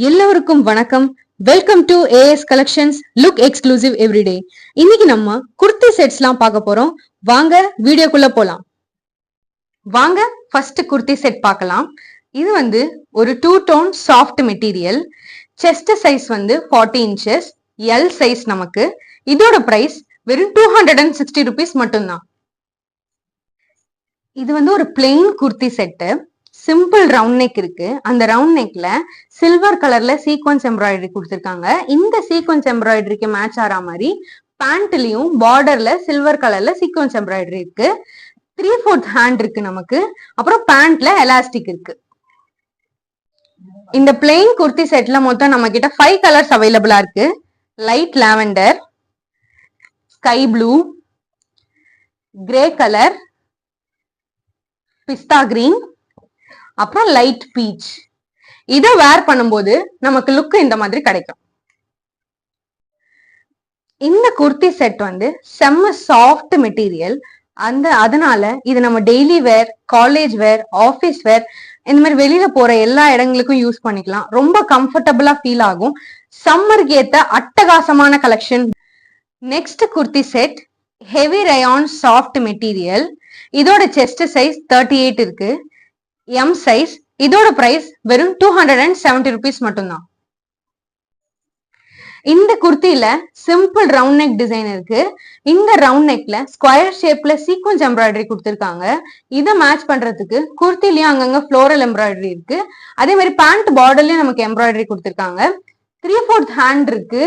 எல்லோருக்கும் வணக்கம். Welcome to as collections look exclusive everyday. இன்னைக்கு நம்ம குர்த்தி செட்ஸ்லாம் பார்க்க போறோம். வாங்க வீடியோக்குள்ள போலாம். வாங்க ஃபர்ஸ்ட் குர்த்தி செட் பார்க்கலாம். இது ஒரு 2 tone soft material. Chest size 40 inches, L size. நமக்கு இதோட பிரைஸ் வெறும் 260 rupees மட்டும்தான். இது ஒரு plain kurti set. Simple round neck இருக்கு. அந்த ரவுண்ட் நெக்ல சில்வர் கலர்ல சீக்வன்ஸ் எம்ப்ராய்டரி கொடுத்திருக்காங்க. இந்த சீக்வன்ஸ் எம்ப்ராய்டரிக்கு மேட்ச் ஆற மாதிரி பேண்ட்லயும் பார்டர்ல சில்வர் கலர்ல சீக்வன்ஸ் எம்ப்ராய்டரி இருக்கு. 3/4 ஹேண்ட் இருக்கு நமக்கு. அப்புறம் பேண்ட்ல எலாஸ்டிக் இருக்கு. இந்த பிளெயின் குர்த்தி செட்ல மொத்தம் நம்ம கிட்ட 5 கலர்ஸ் அவைலபிளா இருக்கு. Light lavender, sky blue, grey colour, pista green, அப்புறம் லைட் பீச். இதை வேர் பண்ணும்போது நமக்கு லுக் இந்த மாதிரி கிடைக்கும். இந்த குர்த்தி செட் செம்ம சாஃப்ட் மெட்டீரியல். அதனால இது நம்ம daily wear, college wear, office wear, இந்த மாதிரி வெளியில போற எல்லா இடங்களுக்கும் யூஸ் பண்ணிக்கலாம். ரொம்ப கம்ஃபர்டபுளா ஃபீல் ஆகும். சம்மருக்கு ஏத்த அட்டகாசமான collection. Next kurti set heavy rayon soft material. இதோட செஸ்ட் சைஸ் 38 இருக்கு, எம் சைஸ். இதோட பிரைஸ் வெறும் 270 rupees மட்டும்தான். இந்த குர்த்தியில சிம்பிள் ரவுண்ட் நெக் டிசைன் இருக்கு. இந்த ரவுண்ட் நெக்ல ஸ்கொயர் ஷேப்ல சீக்வன்ஸ் எம்ப்ராய்டரி கொடுத்திருக்காங்க. இதை மேட்ச் பண்றதுக்கு குர்த்திலயும் அங்கங்க ஃப்ளோரல் எம்ப்ராய்டரி இருக்கு. அதே மாதிரி பேண்ட் பார்டர்லயும் நமக்கு எம்ப்ராய்டரி கொடுத்திருக்காங்க. 3/4 ஹேண்ட் இருக்கு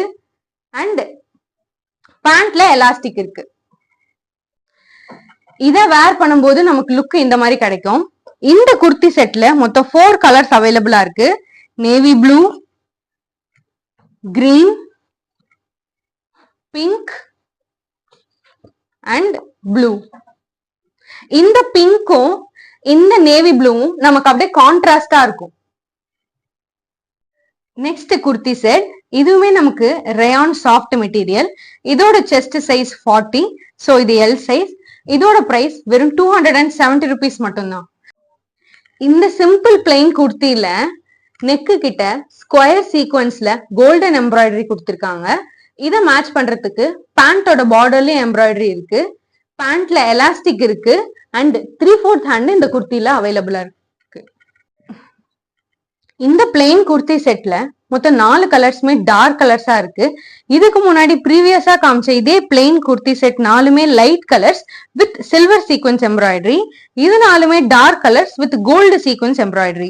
அண்ட் பேண்ட்ல எலாஸ்டிக் இருக்கு. இதை வேர் பண்ணும்போது நமக்கு லுக் இந்த மாதிரி கிடைக்கும். இந்த குர்த்தி செட்ல மொத்தம் 4 கலர்ஸ் அவைலபிளா இருக்கு. Navy blue, green, pink and blue. இந்த பிங்க்கும் இந்த நேவி ப்ளூவும் நமக்கு அப்படியே கான்ட்ராஸ்டா இருக்கும். Next kurti set. இதுவுமே நமக்கு ரயான் சாஃப்ட் மெட்டீரியல். இதோட செஸ்ட் சைஸ் 40, சோ இது எல் சைஸ். இதோட பிரைஸ் வெறும் 270 rupees மட்டும்தான். இந்த சிம்பிள் பிளெயின் குர்த்தியில நெக்கு கிட்ட ஸ்கொயர் சீக்வன்ஸ்ல கோல்டன் எம்ப்ராய்டரி கொடுத்திருக்காங்க. இதை மேட்ச் பண்றதுக்கு பேண்டோட பார்டர்லயும் எம்ப்ராய்டரி இருக்கு. பேண்ட்ல எலாஸ்டிக் இருக்கு அண்ட் 3/4 ஹேண்ட் இந்த குர்த்தியில அவைலபிளா இருக்கு. இந்த பிளெயின் குர்த்தி செட்ல மொத்தம் 4 கலர்ஸ்மே டார்க் கலர்ஸா இருக்கு. இதுக்கு முன்னாடி ப்ரீவியஸா காமிச்ச இதே பிளெயின் குர்த்தி செட் 4மே light colours with silver sequins embroidery. இது 4மே dark colours with gold sequins embroidery.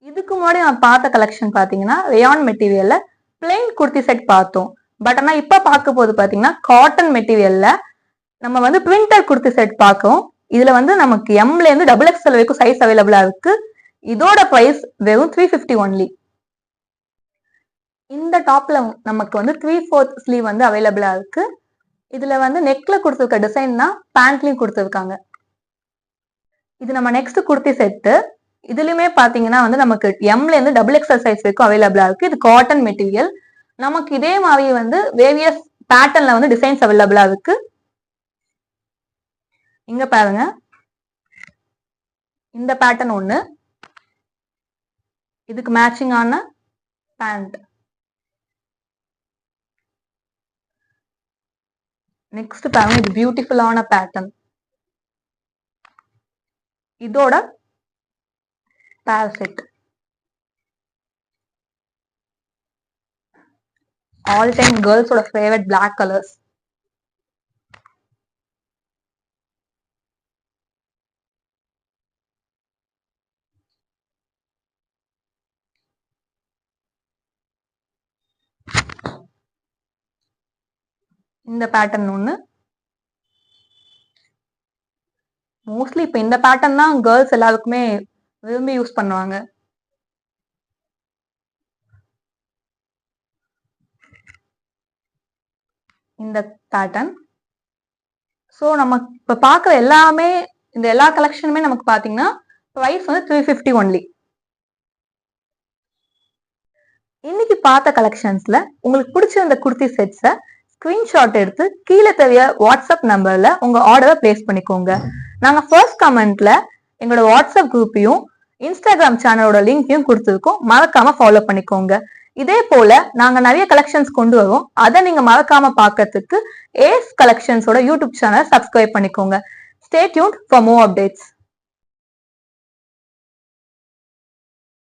இதுக்கு முன்னாடி நான் பார்த்த கலெக்ஷன் பாத்தீங்கன்னா ரயான் மெட்டீரியல்ல பிளெயின் குர்த்தி செட் பார்த்தோம். பட் ஆனா இப்ப பார்க்க போது பாத்தீங்கன்னா காட்டன் மெட்டீரியல்ல நம்ம பிரிண்டட் குர்த்தி செட் பார்க்கோம். இதுல நமக்கு எம்ல இருந்து XXL வரைக்கும் சைஸ் அவைலபிளா இருக்கு. இதோட பிரைஸ் வெறும் 350 ஒன்லி. இந்த டாப்ல நமக்கு 3/4 ஸ்லீவ் அவைலபிளா இருக்கு. இதுல நெக்ல கொடுத்திருக்க டிசைன் தான் பேண்ட்லயும் கொடுத்திருக்காங்க. இது நம்ம நெக்ஸ்ட் குர்த்தி செட்டு. இதுலயுமே பாத்தீங்கன்னா நமக்கு எம்ல இருந்து XXL சைஸ் வரைக்கும் அவைலபிளா இருக்கு. இது காட்டன் மெட்டீரியல். நமக்கு இதே மாதிரி வேரியஸ் பேட்டர்ன்ல டிசைன்ஸ் அவைலபிளா இருக்கு. இங்க பாருங்க, இந்த பேட்டர்ன் ஒண்ணு, இதுக்கு மேட்சிங்கான பேண்ட். நெக்ஸ்ட் பாருங்க, இது பியூட்டிஃபுல்லான பேட்டர்ன். இதோட பேர் செட். ஆல் டைம் கேர்ள்ஸோட ஃபேவரட் பிளாக் கலர்ஸ். இந்த பேட்டர்ன் ஒண்ணு. மோஸ்ட்லி இப்ப இந்த பேட்டர்ன் தான் கேர்ள்ஸ் எல்லாருக்குமே விரும்பி யூஸ் பண்ணுவாங்க. இந்த பேட்டர்ன். ஸோ நம்ம இப்ப பாக்குற எல்லாமே, இந்த எல்லா கலெக்ஷனுமே நமக்கு பாத்தீங்கன்னா பிரைஸ் 350 ஒன்லி. இன்னைக்கு பார்த்த கலெக்ஷன்ஸ்ல உங்களுக்கு பிடிச்சிருந்த குர்த்தி செட்ஸை ஸ்கிரீன்ஷாட் எடுத்து கீழே தெரிய வாட்ஸ்அப் நம்பர்ல உங்க ஆர்டரை பிளேஸ் பண்ணிக்கோங்க. நாங்க ஃபர்ஸ்ட் கமெண்ட்ல எங்களோட வாட்ஸ்அப் குரூப்பையும் இன்ஸ்டாகிராம் சேனலோட லிங்கையும் கொடுத்துருக்கோம், மறக்காம ஃபாலோ பண்ணிக்கோங்க. இதே போல நாங்க நிறைய கலெக்ஷன்ஸ் கொண்டு வரோம், அதை நீங்க மறக்காம பார்க்கிறதுக்கு ஏஸ் கலெக்ஷன்ஸோட யூடியூப் சேனல் சப்ஸ்கிரைப் பண்ணிக்கோங்க. Stay tuned for more updates.